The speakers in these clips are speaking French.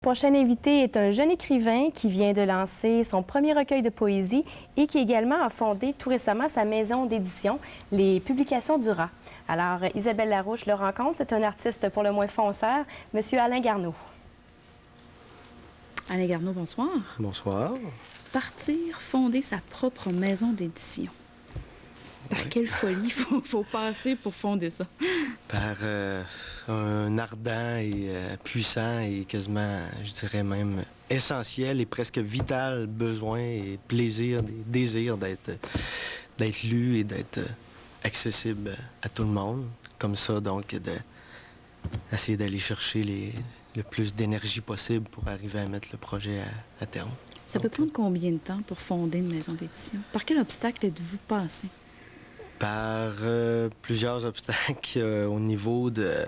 Prochain invité est un jeune écrivain qui vient de lancer son premier recueil de poésie et qui également a fondé tout récemment sa maison d'édition, les Publications du Rat. Alors, Isabelle Larouche le rencontre, c'est un artiste pour le moins fonceur, Monsieur Alain Garneau. Alain Garneau, bonsoir. Bonsoir. Partir, fonder sa propre maison d'édition. Par quelle folie faut passer pour fonder ça? Par un ardent et puissant et quasiment, je dirais même, essentiel et presque vital besoin et plaisir, désir d'être lu et d'être accessible à tout le monde. Comme ça, donc, d'essayer d'aller chercher le plus d'énergie possible pour arriver à mettre le projet à terme. Ça peut prendre combien de temps pour fonder une maison d'édition? Par quel obstacle êtes-vous passé? Par plusieurs obstacles au niveau de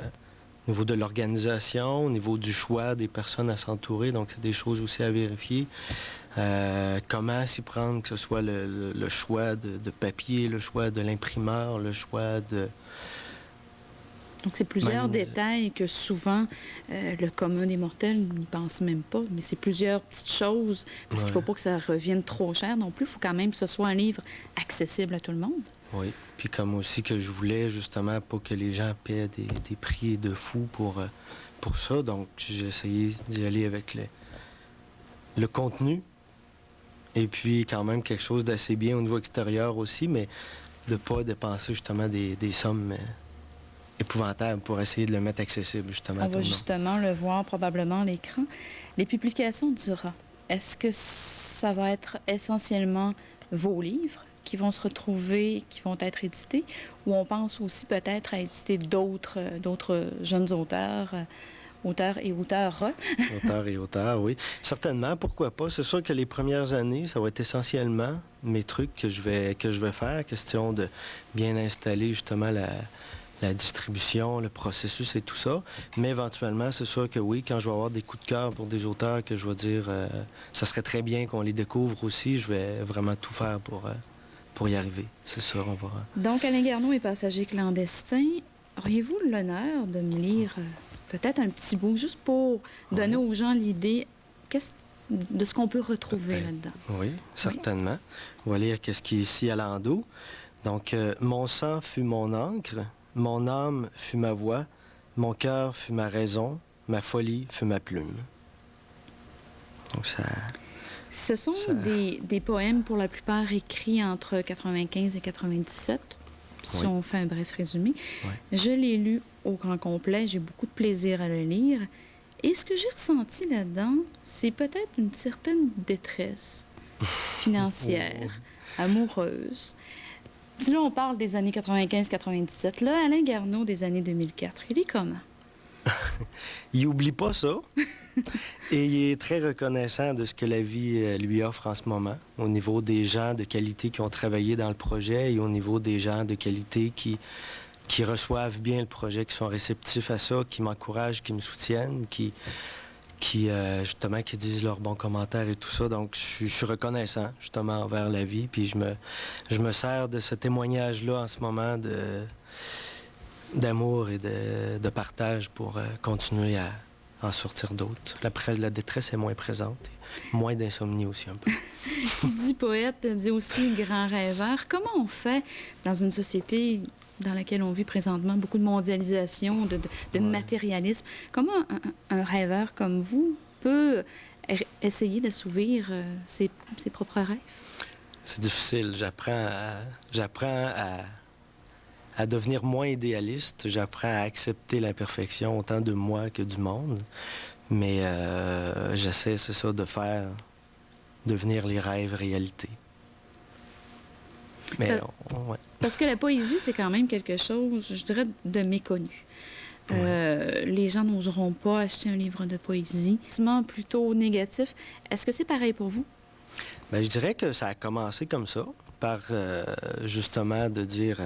l'organisation, au niveau du choix des personnes à s'entourer. Donc, c'est des choses aussi à vérifier. Comment s'y prendre, que ce soit le choix de papier, le choix de l'imprimeur, le choix de... Donc, c'est plusieurs détails que souvent le commun des mortels n'y pense même pas. Mais c'est plusieurs petites choses, parce qu'il ne faut pas que ça revienne trop cher non plus. Il faut quand même que ce soit un livre accessible à tout le monde. Oui, puis comme aussi que je voulais justement pas que les gens paient des prix de fou pour ça. Donc, j'ai essayé d'y aller avec le contenu. Et puis, quand même, quelque chose d'assez bien au niveau extérieur aussi, mais de pas dépenser justement des sommes épouvantables pour essayer de le mettre accessible justement à tout le monde. On va justement le voir probablement à l'écran. Les Publications du Rat, est-ce que ça va être essentiellement vos livres qui vont se retrouver, qui vont être édités, ou on pense aussi peut-être à éditer d'autres jeunes auteurs, auteurs et auteurs. Auteurs et auteurs, oui. Certainement, pourquoi pas. C'est sûr que les premières années, ça va être essentiellement mes trucs que je vais faire, question de bien installer justement la distribution, le processus et tout ça. Mais éventuellement, c'est sûr que oui, quand je vais avoir des coups de cœur pour des auteurs que je vais dire, ça serait très bien qu'on les découvre aussi, je vais vraiment tout faire pour y arriver. C'est sûr, on va... Donc, Alain Garneau est passager clandestin. Auriez-vous l'honneur de me lire peut-être un petit bout, juste pour donner aux gens l'idée de ce qu'on peut retrouver là-dedans? Oui, certainement. On va lire qu'est-ce qui est ici à l'endos. Donc, mon sang fut mon encre, mon âme fut ma voix, mon cœur fut ma raison, ma folie fut ma plume. Donc, ça... Ce sont des poèmes, pour la plupart, écrits entre 95 et 97, si on fait un bref résumé. Oui. Je l'ai lu au grand complet, j'ai beaucoup de plaisir à le lire. Et ce que j'ai ressenti là-dedans, c'est peut-être une certaine détresse financière, amoureuse. Puis là, on parle des années 95-97. Là, Alain Garneau, des années 2004, il est comment? Il oublie pas ça. Et il est très reconnaissant de ce que la vie lui offre en ce moment, au niveau des gens de qualité qui ont travaillé dans le projet et au niveau des gens de qualité qui reçoivent bien le projet, qui sont réceptifs à ça, qui m'encouragent, qui me soutiennent, qui justement, qui disent leurs bons commentaires et tout ça. Donc, je suis reconnaissant, justement, envers la vie. Puis je me sers de ce témoignage-là en ce moment d'amour et de partage pour continuer à en sortir d'autres. La détresse est moins présente, et moins d'insomnie aussi un peu. Qui dit poète dit aussi grand rêveur. Comment on fait dans une société dans laquelle on vit présentement, beaucoup de mondialisation, de matérialisme, comment un rêveur comme vous peut essayer d'assouvir ses propres rêves? C'est difficile. J'apprends à devenir moins idéaliste. J'apprends à accepter l'imperfection autant de moi que du monde. Mais j'essaie, c'est ça, de faire devenir les rêves réalité. Mais Parce que la poésie, c'est quand même quelque chose, je dirais, de méconnu. Les gens n'oseront pas acheter un livre de poésie. Plutôt négatif. Est-ce que c'est pareil pour vous? Bien, je dirais que ça a commencé comme ça, par justement de dire...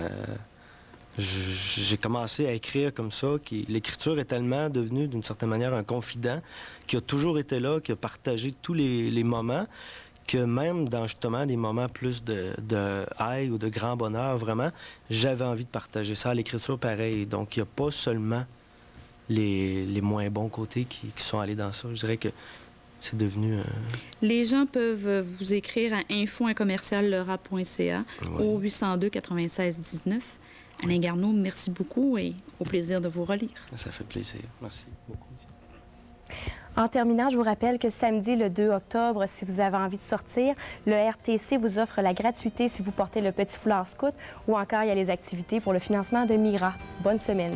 j'ai commencé à écrire comme ça. L'écriture est tellement devenue, d'une certaine manière, un confident qui a toujours été là, qui a partagé tous les moments, que même dans, justement, les moments plus de high ou de grand bonheur, vraiment, j'avais envie de partager ça. L'écriture, pareil. Donc, il n'y a pas seulement les moins bons côtés qui sont allés dans ça. Je dirais que c'est devenu... Les gens peuvent vous écrire à info@commerciallerap.ca au 802 96 19. Alain Garneau, merci beaucoup et au plaisir de vous relire. Ça fait plaisir. Merci beaucoup. En terminant, je vous rappelle que samedi, le 2 octobre, si vous avez envie de sortir, le RTC vous offre la gratuité si vous portez le petit foulard scout ou encore il y a les activités pour le financement de Mira. Bonne semaine.